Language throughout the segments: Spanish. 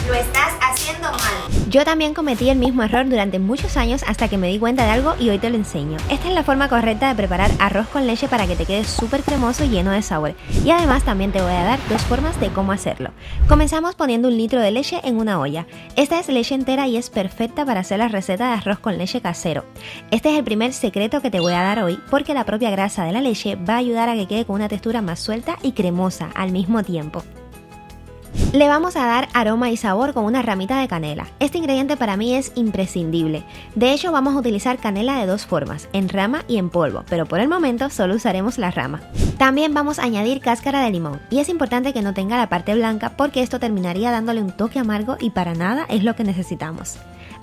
Lo estás haciendo mal. Yo también cometí el mismo error durante muchos años hasta que me di cuenta de algo y hoy te lo enseño. Esta es la forma correcta de preparar arroz con leche para que te quede súper cremoso y lleno de sabor. Y además también te voy a dar 2 formas de cómo hacerlo. Comenzamos poniendo 1 litro de leche en una olla. Esta es leche entera y es perfecta para hacer la receta de arroz con leche casero. Este es el primer secreto que te voy a dar hoy porque la propia grasa de la leche va a ayudar a que quede con una textura más suelta y cremosa al mismo tiempo. Le vamos a dar aroma y sabor con una ramita de canela. Este ingrediente para mí es imprescindible. De hecho, vamos a utilizar canela de 2 formas, en rama y en polvo, pero por el momento solo usaremos la rama. También vamos a añadir cáscara de limón y es importante que no tenga la parte blanca porque esto terminaría dándole un toque amargo y para nada es lo que necesitamos.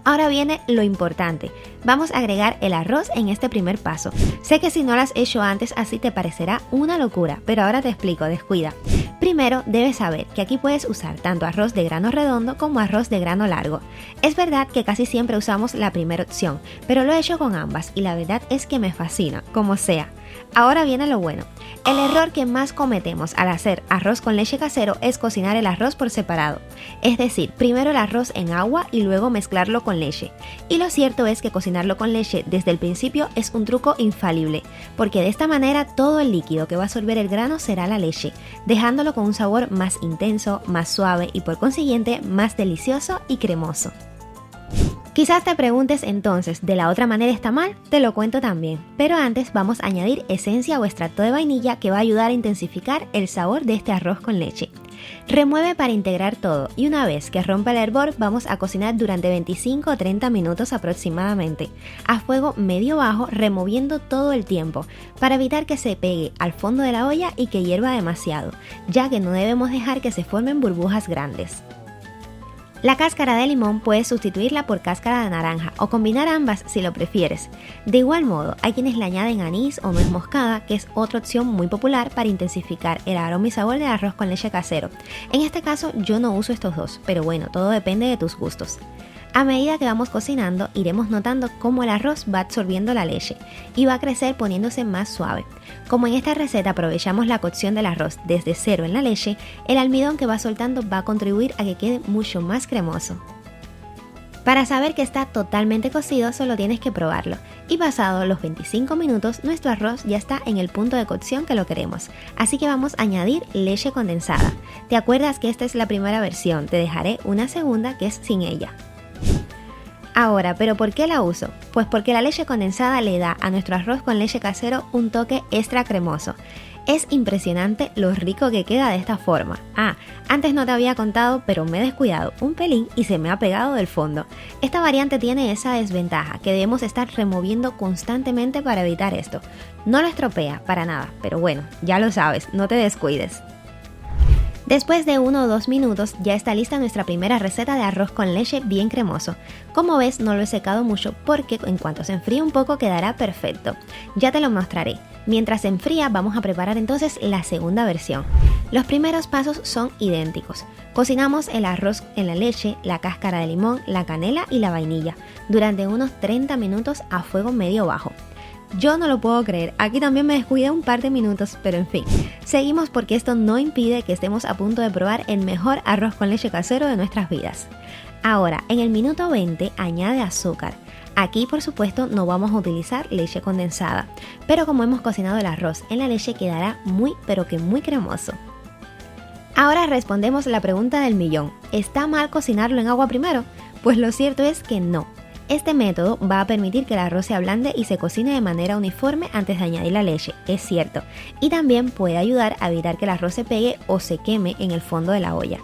Ahora viene lo importante, vamos a agregar el arroz en este primer paso. Sé que si no lo has hecho antes así te parecerá una locura, pero ahora te explico, descuida. Primero debes saber que aquí puedes usar tanto arroz de grano redondo como arroz de grano largo. Es verdad que casi siempre usamos la primera opción, pero lo he hecho con ambas y la verdad es que me fascina, como sea. Ahora viene lo bueno. El error que más cometemos al hacer arroz con leche casero es cocinar el arroz por separado. Es decir, primero el arroz en agua y luego mezclarlo con leche. Y lo cierto es que cocinarlo con leche desde el principio es un truco infalible, porque de esta manera todo el líquido que va a absorber el grano será la leche, dejándolo con un sabor más intenso, más suave y por consiguiente más delicioso y cremoso. Quizás te preguntes entonces, ¿de la otra manera está mal? Te lo cuento también, pero antes vamos a añadir esencia o extracto de vainilla que va a ayudar a intensificar el sabor de este arroz con leche. Remueve para integrar todo y una vez que rompa el hervor vamos a cocinar durante 25 o 30 minutos aproximadamente, a fuego medio bajo removiendo todo el tiempo para evitar que se pegue al fondo de la olla y que hierva demasiado, ya que no debemos dejar que se formen burbujas grandes. La cáscara de limón puedes sustituirla por cáscara de naranja o combinar ambas si lo prefieres. De igual modo, hay quienes le añaden anís o nuez moscada, que es otra opción muy popular para intensificar el aroma y sabor del arroz con leche casero. En este caso yo no uso estos dos, pero bueno, todo depende de tus gustos. A medida que vamos cocinando, iremos notando cómo el arroz va absorbiendo la leche y va a crecer poniéndose más suave. Como en esta receta aprovechamos la cocción del arroz desde cero en la leche, el almidón que va soltando va a contribuir a que quede mucho más cremoso. Para saber que está totalmente cocido solo tienes que probarlo y pasados los 25 minutos nuestro arroz ya está en el punto de cocción que lo queremos, así que vamos a añadir leche condensada. ¿Te acuerdas que esta es la primera versión? Te dejaré una segunda que es sin ella. Ahora, ¿pero por qué la uso? Pues porque la leche condensada le da a nuestro arroz con leche casero un toque extra cremoso. Es impresionante lo rico que queda de esta forma. Antes no te había contado, pero me he descuidado un pelín y se me ha pegado del fondo. Esta variante tiene esa desventaja, que debemos estar removiendo constantemente para evitar esto. No lo estropea, para nada, pero bueno, ya lo sabes, no te descuides. Después de 1 o 2 minutos ya está lista nuestra primera receta de arroz con leche bien cremoso. Como ves no lo he secado mucho porque en cuanto se enfríe un poco quedará perfecto. Ya te lo mostraré. Mientras se enfría vamos a preparar entonces la segunda versión. Los primeros pasos son idénticos. Cocinamos el arroz en la leche, la cáscara de limón, la canela y la vainilla durante unos 30 minutos a fuego medio bajo. Yo no lo puedo creer, aquí también me descuidé un par de minutos, pero en fin, seguimos porque esto no impide que estemos a punto de probar el mejor arroz con leche casero de nuestras vidas. Ahora, en el minuto 20 añade azúcar. Aquí por supuesto no vamos a utilizar leche condensada, pero como hemos cocinado el arroz en la leche quedará muy pero que muy cremoso. Ahora respondemos la pregunta del millón, ¿está mal cocinarlo en agua primero? Pues lo cierto es que no. Este método va a permitir que el arroz se ablande y se cocine de manera uniforme antes de añadir la leche, es cierto, y también puede ayudar a evitar que el arroz se pegue o se queme en el fondo de la olla.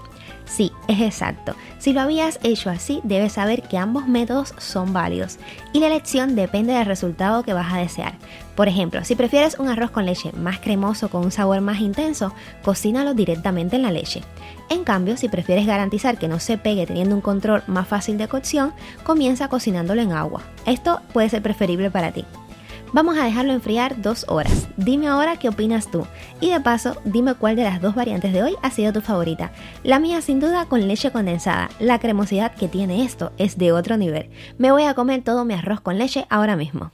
Sí, es exacto. Si lo habías hecho así, debes saber que ambos métodos son válidos y la elección depende del resultado que vas a desear. Por ejemplo, si prefieres un arroz con leche más cremoso con un sabor más intenso, cocínalo directamente en la leche. En cambio, si prefieres garantizar que no se pegue teniendo un control más fácil de cocción, comienza cocinándolo en agua. Esto puede ser preferible para ti. Vamos a dejarlo enfriar 2 horas. Dime ahora qué opinas tú. Y de paso, dime cuál de las 2 variantes de hoy ha sido tu favorita. La mía sin duda con leche condensada. La cremosidad que tiene esto es de otro nivel. Me voy a comer todo mi arroz con leche ahora mismo.